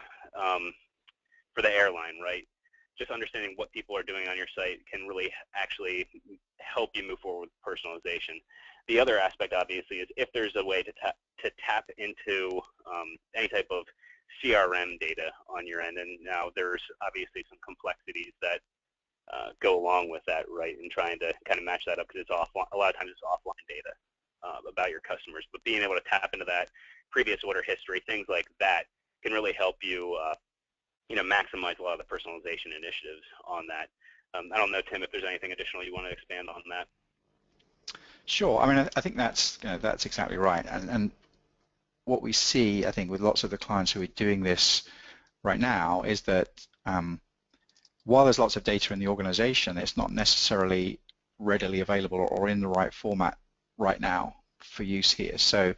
for the airline, right? Just understanding what people are doing on your site can really actually help you move forward with personalization. The other aspect, obviously, is if there's a way to tap into any type of CRM data on your end, and now there's obviously some complexities that go along with that, right, and trying to kind of match that up, because it's offline. A lot of times it's offline data about your customers, but being able to tap into that previous order history, things like that, can really help you, maximize a lot of the personalization initiatives on that. I don't know, Tim, if there's anything additional you want to expand on that. Sure. I mean, I think that's exactly right. And what we see, I think, with lots of the clients who are doing this right now is that while there's lots of data in the organization, it's not necessarily readily available or in the right format right now for use here. So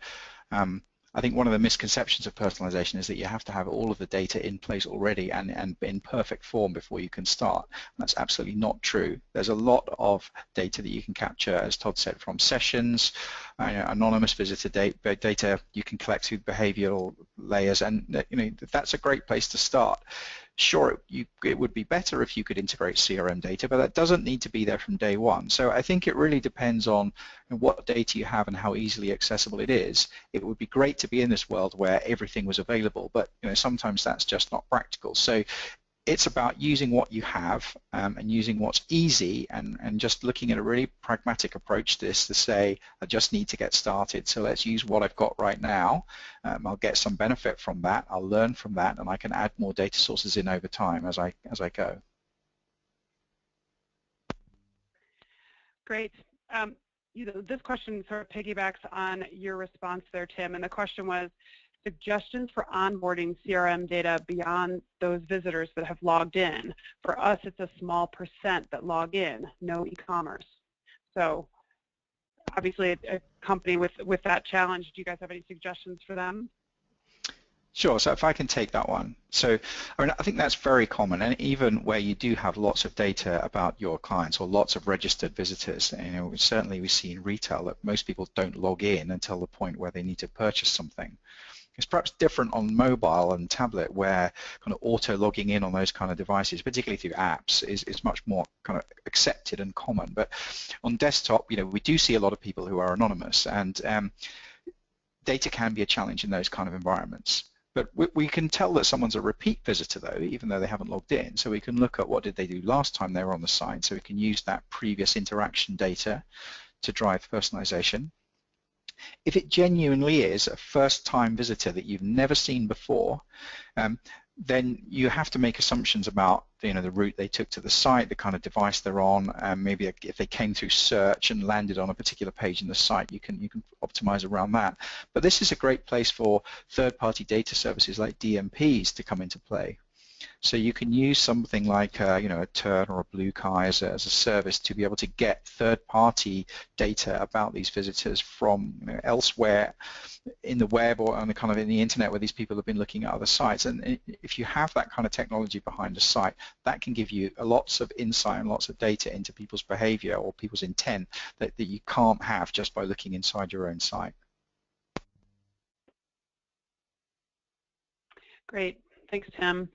I think one of the misconceptions of personalization is that you have to have all of the data in place already and in perfect form before you can start. And that's absolutely not true. There's a lot of data that you can capture, as Todd said, from sessions, anonymous visitor data you can collect through behavioral layers, and that's a great place to start. Sure, it would be better if you could integrate CRM data, but that doesn't need to be there from day one. So I think it really depends on what data you have and how easily accessible it is. It would be great to be in this world where everything was available, but sometimes that's just not practical. So it's about using what you have and using what's easy, and just looking at a really pragmatic approach to this to say, I just need to get started, so let's use what I've got right now. I'll get some benefit from that, I'll learn from that, and I can add more data sources in over time as I go. Great. This question sort of piggybacks on your response there, Tim, and the question was, suggestions for onboarding CRM data beyond those visitors that have logged in. For us, it's a small percent that log in, no e-commerce. So obviously a company with that challenge, do you guys have any suggestions for them? Sure, so if I can take that one. So I think that's very common, and even where you do have lots of data about your clients or lots of registered visitors, certainly we see in retail that most people don't log in until the point where they need to purchase something. It's perhaps different on mobile and tablet, where kind of auto logging in on those kind of devices, particularly through apps, is much more kind of accepted and common. But on desktop, we do see a lot of people who are anonymous, and data can be a challenge in those kind of environments. But we can tell that someone's a repeat visitor, though, even though they haven't logged in. So we can look at what did they do last time they were on the site, so we can use that previous interaction data to drive personalization. If it genuinely is a first-time visitor that you've never seen before, then you have to make assumptions about the route they took to the site, the kind of device they're on, maybe if they came through search and landed on a particular page in the site, you can optimize around that. But this is a great place for third-party data services like DMPs to come into play. So you can use something like a Turn or a BlueKai as a service to be able to get third-party data about these visitors from elsewhere in the web or on the kind of in the internet where these people have been looking at other sites. And if you have that kind of technology behind a site, that can give you lots of insight and lots of data into people's behavior or people's intent that you can't have just by looking inside your own site. Great, thanks, Tim.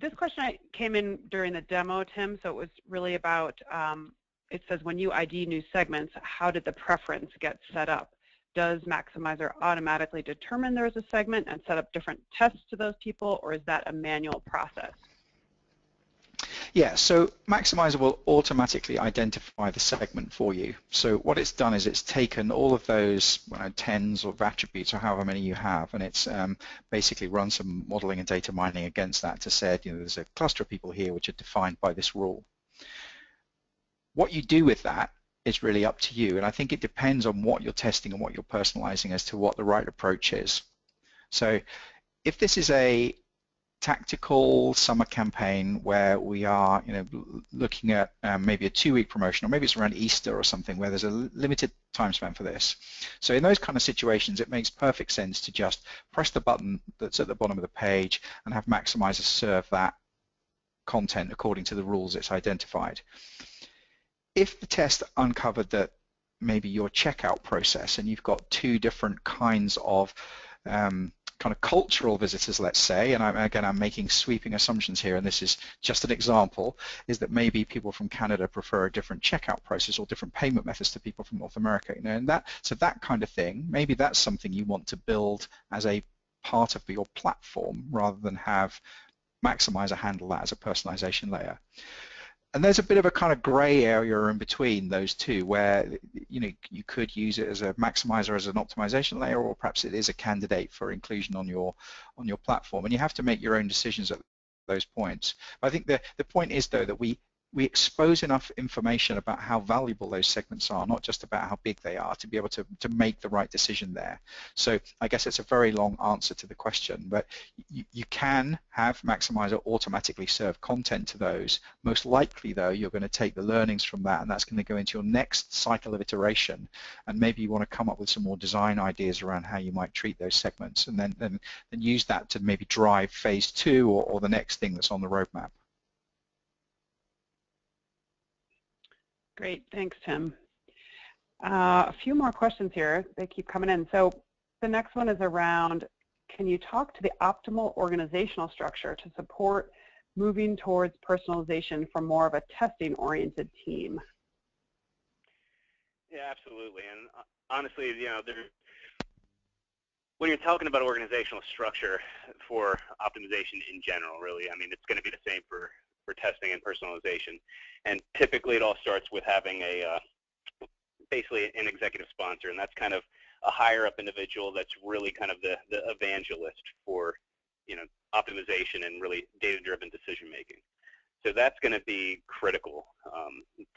This question came in during the demo, Tim, so it was really about, it says when you ID new segments, how did the preference get set up? Does Maxymiser automatically determine there's a segment and set up different tests to those people, or is that a manual process? Yeah, so Maxymiser will automatically identify the segment for you. So what it's done is it's taken all of those tens of attributes or however many you have, and it's basically run some modeling and data mining against that to say, there's a cluster of people here which are defined by this rule. What you do with that is really up to you, and I think it depends on what you're testing and what you're personalizing as to what the right approach is. So if this is a tactical summer campaign where we are looking at maybe a 2-week promotion, or maybe it's around Easter or something where there's a limited time span for this. So in those kind of situations, it makes perfect sense to just press the button that's at the bottom of the page and have Maxymiser serve that content according to the rules it's identified. If the test uncovered that maybe your checkout process and you've got 2 different kinds of kind of cultural visitors, let's say, and I'm making sweeping assumptions here, and this is just an example, is that maybe people from Canada prefer a different checkout process or different payment methods to people from North America, you know, and that kind of thing, maybe that's something you want to build as a part of your platform rather than have Maxymiser handle that as a personalization layer. And there's a bit of a kind of gray area in between those two where, you know, you could use it as a Maxymiser as an optimization layer, or perhaps it is a candidate for inclusion on your platform, and you have to make your own decisions at those points. But I think the point is, though, that we expose enough information about how valuable those segments are, not just about how big they are, to be able to make the right decision there. So I guess it's a very long answer to the question, but you can have Maxymiser automatically serve content to those. Most likely, though, you're going to take the learnings from that, and that's going to go into your next cycle of iteration, and maybe you want to come up with some more design ideas around how you might treat those segments, and then use that to maybe drive phase 2 or the next thing that's on the roadmap. Great, thanks, Tim. A few more questions here. They keep coming in. So the next one is around, can you talk to the optimal organizational structure to support moving towards personalization from more of a testing-oriented team? Yeah, absolutely. And honestly, you know, when you're talking about organizational structure for optimization in general, really, I mean, it's going to be the same for testing and personalization. And typically it all starts with having basically an executive sponsor, and that's kind of a higher up individual that's really kind of the evangelist for, you know, optimization and really data-driven decision making. So that's going to be critical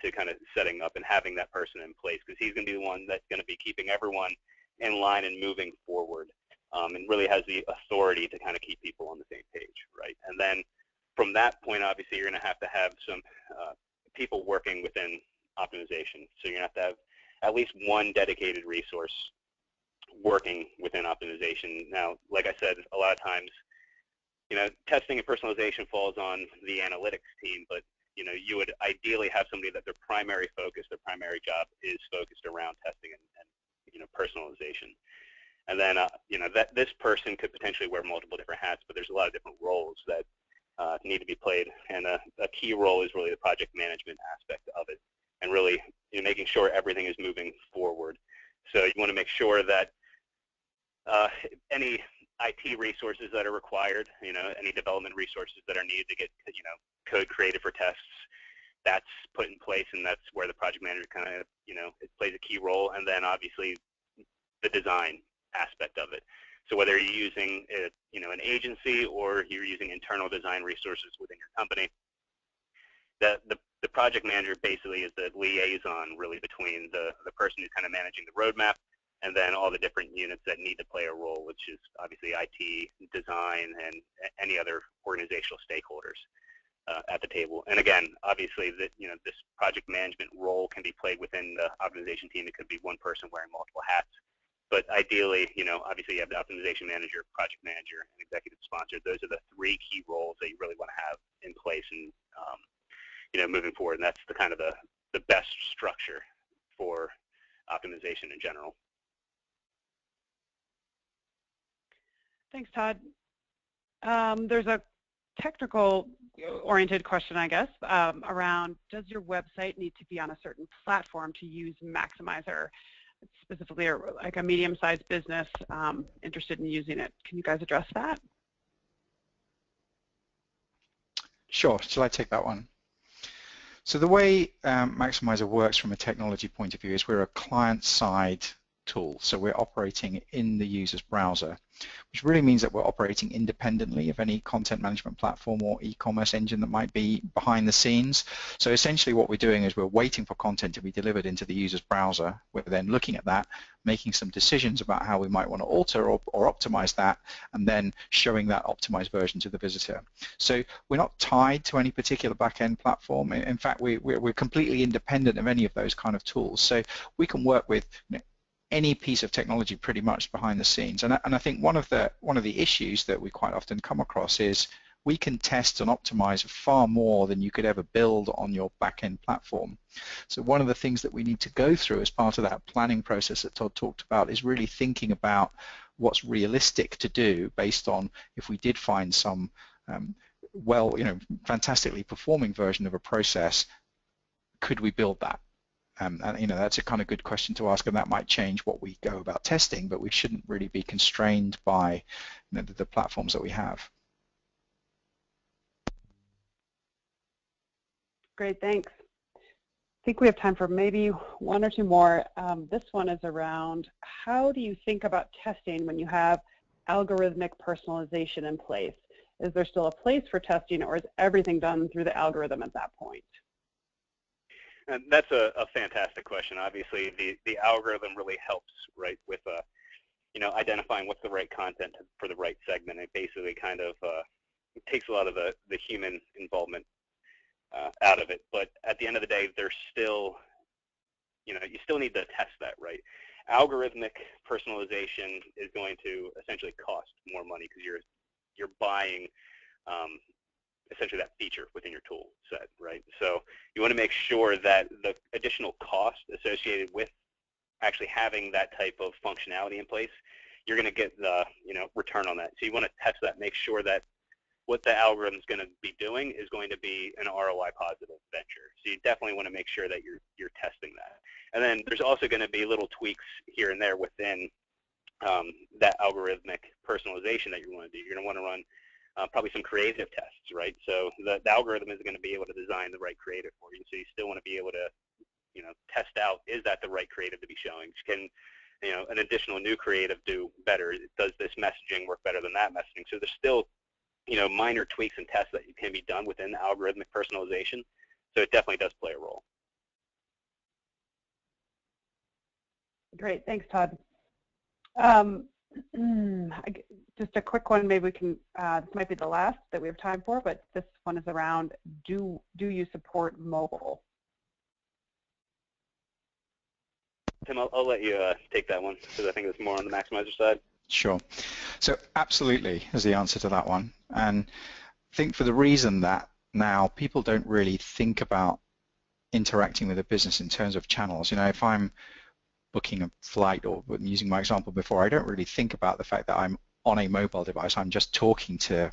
to kind of setting up and having that person in place, because he's going to be the one that's going to be keeping everyone in line and moving forward, and really has the authority to kind of keep people on the same page, right? And then from that point, obviously, you're going to have some people working within optimization. So you're going to have at least one dedicated resource working within optimization. Now, like I said, a lot of times, you know, testing and personalization falls on the analytics team, but, you know, you would ideally have somebody that their primary focus, their primary job is focused around testing and you know, personalization. And then, you know, that this person could potentially wear multiple different hats, but there's a lot of different roles that need to be played, and a key role is really the project management aspect of it, and really, you know, making sure everything is moving forward. So you want to make sure that any IT resources that are required, you know, any development resources that are needed to get, you know, code created for tests, that's put in place, and that's where the project manager kind of, you know, it plays a key role. And then obviously the design aspect of it. So whether you're using you know, an agency or you're using internal design resources within your company, the project manager basically is the liaison really between the person who's kind of managing the roadmap and then all the different units that need to play a role, which is obviously IT, design, and any other organizational stakeholders at the table. And again, obviously, you know, this project management role can be played within the optimization team. It could be one person wearing multiple hats. But ideally, you know, obviously you have the optimization manager, project manager, and executive sponsor. Those are the three key roles that you really want to have in place and, you know, moving forward. And that's the kind of the best structure for optimization in general. Thanks, Todd. There's a technical-oriented question, I guess, around, does your website need to be on a certain platform to use Maxymiser? Specifically, like a medium-sized business interested in using it. Can you guys address that? Sure. Shall I take that one? So the way Maxymiser works from a technology point of view is we're a client-side tool. So we're operating in the user's browser, which really means that we're operating independently of any content management platform or e-commerce engine that might be behind the scenes. So essentially what we're doing is we're waiting for content to be delivered into the user's browser. We're then looking at that, making some decisions about how we might want to alter or optimize that, and then showing that optimized version to the visitor. So we're not tied to any particular back-end platform. In fact, we're completely independent of any of those kind of tools. So we can work with, you know, any piece of technology pretty much behind the scenes. And I think one of the issues that we quite often come across is we can test and optimize far more than you could ever build on your back-end platform. So one of the things that we need to go through as part of that planning process that Todd talked about is really thinking about what's realistic to do based on if we did find some fantastically performing version of a process, could we build that? And that's a kind of good question to ask, and that might change what we go about testing, but we shouldn't really be constrained by the platforms that we have. Great, thanks. I think we have time for maybe one or two more. This one is around, how do you think about testing when you have algorithmic personalization in place? Is there still a place for testing, or is everything done through the algorithm at that point? And that's a fantastic question. Obviously, the algorithm really helps, right, with identifying what's the right content for the right segment. It basically kind of it takes a lot of the human involvement out of it. But at the end of the day, there's still, you still need to test that, right? Algorithmic personalization is going to essentially cost more money because you're buying essentially that feature within your tool set, right? So you want to make sure that the additional cost associated with actually having that type of functionality in place, you're going to get the return on that. So you want to test that, make sure that what the algorithm is going to be doing is going to be an ROI positive venture. So you definitely want to make sure that you're testing that. And then there's also going to be little tweaks here and there within that algorithmic personalization that you want to do. You're going to want to run probably some creative tests, right? So the algorithm is going to be able to design the right creative for you. So you still want to be able to, test out, is that the right creative to be showing? Can, an additional new creative do better? Does this messaging work better than that messaging? So there's still, minor tweaks and tests that can be done within algorithmic personalization. So it definitely does play a role. Great, thanks, Todd. Just a quick one, maybe we can, this might be the last that we have time for, but this one is around, do you support mobile? Tim, I'll let you take that one, because I think it's more on the Maxymiser side. Sure. So absolutely is the answer to that one. And I think for the reason that now people don't really think about interacting with a business in terms of channels. If I'm booking a flight, or using my example before, I don't really think about the fact that I'm on a mobile device. I'm just talking to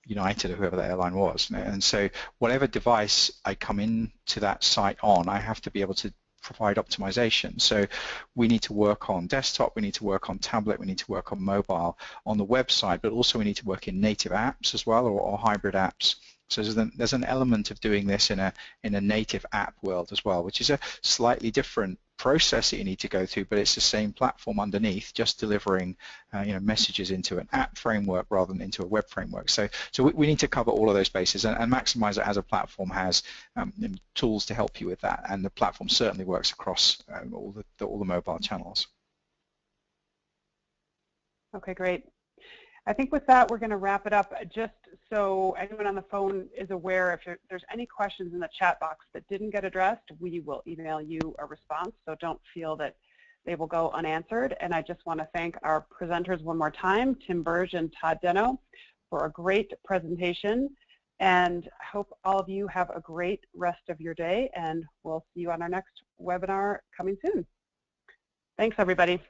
United or whoever the airline was. And so whatever device I come into that site on, I have to be able to provide optimization. So we need to work on desktop, we need to work on tablet, we need to work on mobile on the website, but also we need to work in native apps as well, or hybrid apps. So there's an element of doing this in a native app world as well, which is a slightly different process that you need to go through, but it's the same platform underneath, just delivering messages into an app framework rather than into a web framework. So we need to cover all of those bases, and Maxymiser as a platform has tools to help you with that, and the platform certainly works across all the mobile channels. Okay, great. I think with that, we're going to wrap it up. Just so anyone on the phone is aware, if there's any questions in the chat box that didn't get addressed, we will email you a response, so don't feel that they will go unanswered. And I just want to thank our presenters one more time, Tim Burge and Todd Deno, for a great presentation. And I hope all of you have a great rest of your day, and we'll see you on our next webinar coming soon. Thanks, everybody.